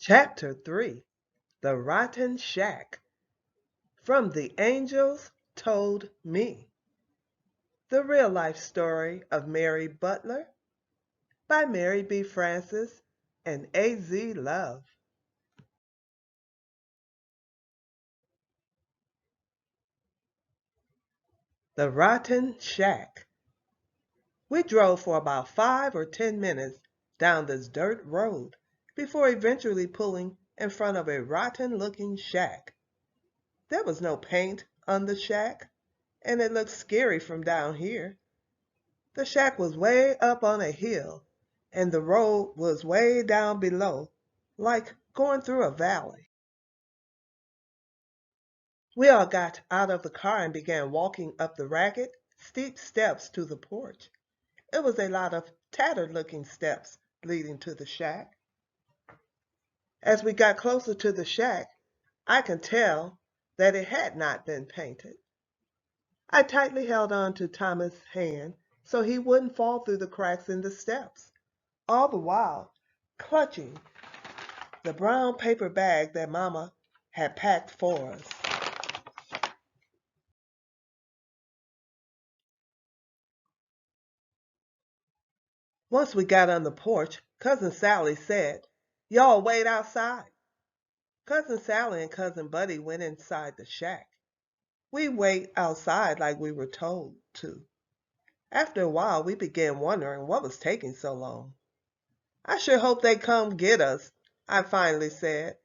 Chapter 3 The Rotten Shack. From the Angels Told Me. The Real Life Story of Mary Butler by Mary B. Francis and A.Z. Love. The Rotten Shack. We drove for about 5 or 10 minutes down this dirt road before eventually pulling in front of a rotten-looking shack. There was no paint on the shack, and it looked scary from down here. The shack was way up on a hill, and the road was way down below, like going through a valley. We all got out of the car and began walking up the ragged, steep steps to the porch. It was a lot of tattered-looking steps leading to the shack. As we got closer to the shack, I could tell that it had not been painted. I tightly held on to Thomas' hand so he wouldn't fall through the cracks in the steps, all the while clutching the brown paper bag that Mama had packed for us. Once we got on the porch, Cousin Sally said, "Y'all wait outside." Cousin Sally and Cousin Buddy went inside the shack. We wait outside like we were told to. After a while, we began wondering what was taking so long. "I sure hope they come get us," I finally said.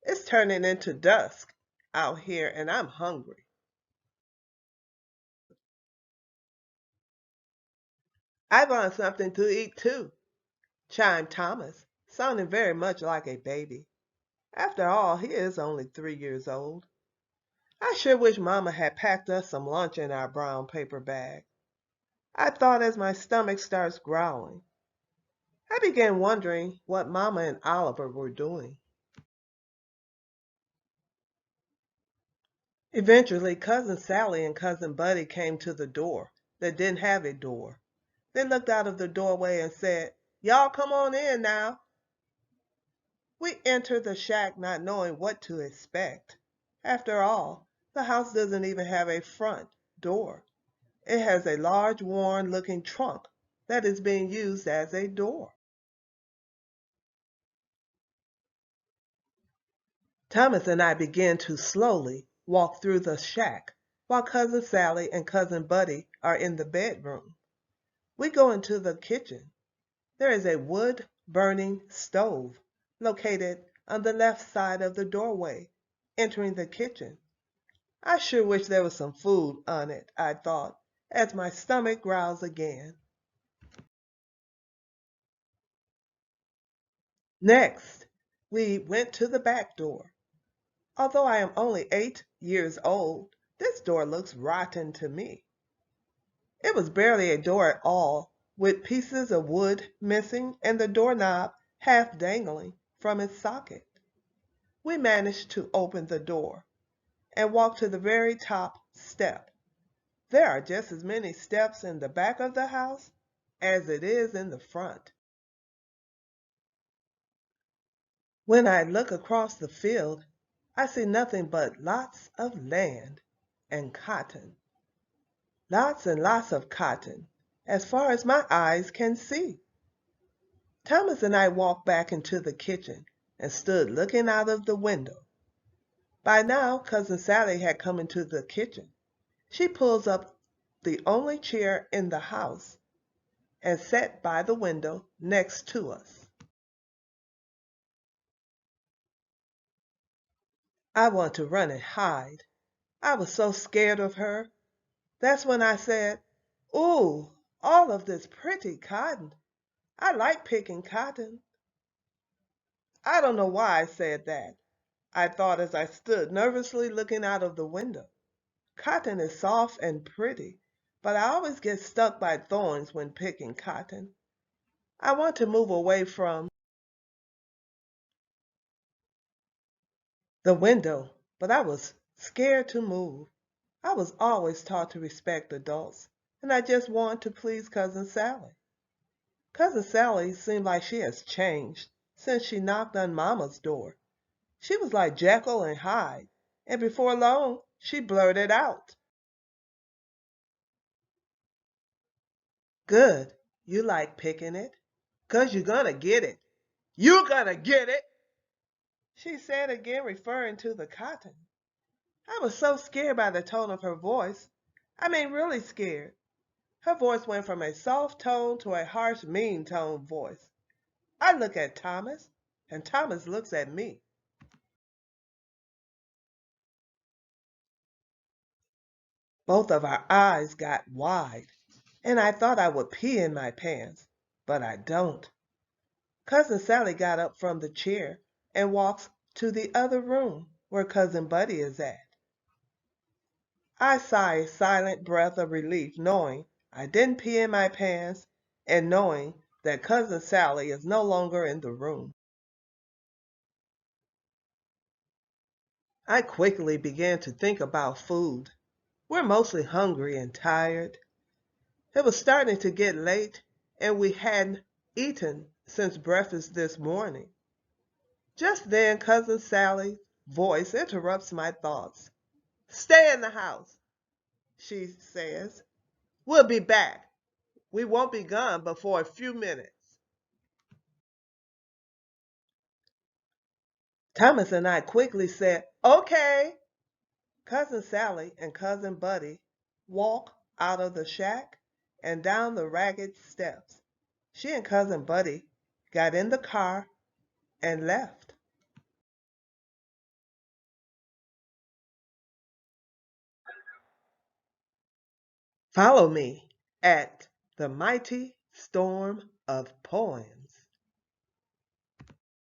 "It's turning into dusk out here and I'm hungry." "I want something to eat too," chimed Thomas, sounding very much like a baby. After all, he is only 3 years old. "I sure wish Mama had packed us some lunch in our brown paper bag," I thought as my stomach starts growling. I began wondering what Mama and Oliver were doing. Eventually, Cousin Sally and Cousin Buddy came to the door that didn't have a door. They looked out of the doorway and said, "Y'all come on in now." We entered the shack not knowing what to expect. After all, the house doesn't even have a front door. It has a large, worn-looking trunk that is being used as a door. Thomas and I began to slowly walk through the shack while Cousin Sally and Cousin Buddy are in the bedroom. We go into the kitchen. There is a wood-burning stove located on the left side of the doorway entering the kitchen. I sure wish there was some food on it, I thought, as my stomach growls again. Next, we went to the back door. Although I am only 8 years old, this door looks rotten to me. It was barely a door at all, with pieces of wood missing and the doorknob half dangling from its socket. We managed to open the door and walk to the very top step. There are just as many steps in the back of the house as it is in the front. When I look across the field, I see nothing but lots of land and cotton. Lots and lots of cotton, as far as my eyes can see. Thomas and I walked back into the kitchen and stood looking out of the window. By now, Cousin Sally had come into the kitchen. She pulls up the only chair in the house and sat by the window next to us. I want to run and hide. I was so scared of her. That's when I said, "Ooh, all of this pretty cotton. I like picking cotton." I don't know why I said that, I thought as I stood nervously looking out of the window. Cotton is soft and pretty, but I always get stuck by thorns when picking cotton. I want to move away from the window, but I was scared to move. I was always taught to respect adults, and I just want to please Cousin Sally. Cousin Sally seemed like she has changed since she knocked on Mama's door. She was like Jekyll and Hyde, and before long she blurted out, "Good, you like picking it? 'Cause you're gonna get it. You're gonna get it," she said again, referring to the cotton. I was so scared by the tone of her voice. I mean, really scared. Her voice went from a soft tone to a harsh, mean tone voice. I look at Thomas, and Thomas looks at me. Both of our eyes got wide, and I thought I would pee in my pants, but I don't. Cousin Sally got up from the chair and walks to the other room where Cousin Buddy is at. I sigh a silent breath of relief knowing I didn't pee in my pants and knowing that Cousin Sally is no longer in the room. I quickly began to think about food. We're mostly hungry and tired. It was starting to get late and we hadn't eaten since breakfast this morning. Just then Cousin Sally's voice interrupts my thoughts. "Stay in the house," she says. "We'll be back. We won't be gone but for a few minutes." Thomas and I quickly said, "Okay." Cousin Sally and Cousin Buddy walk out of the shack and down the ragged steps. She and Cousin Buddy got in the car and left. Follow me at the mighty storm of poems.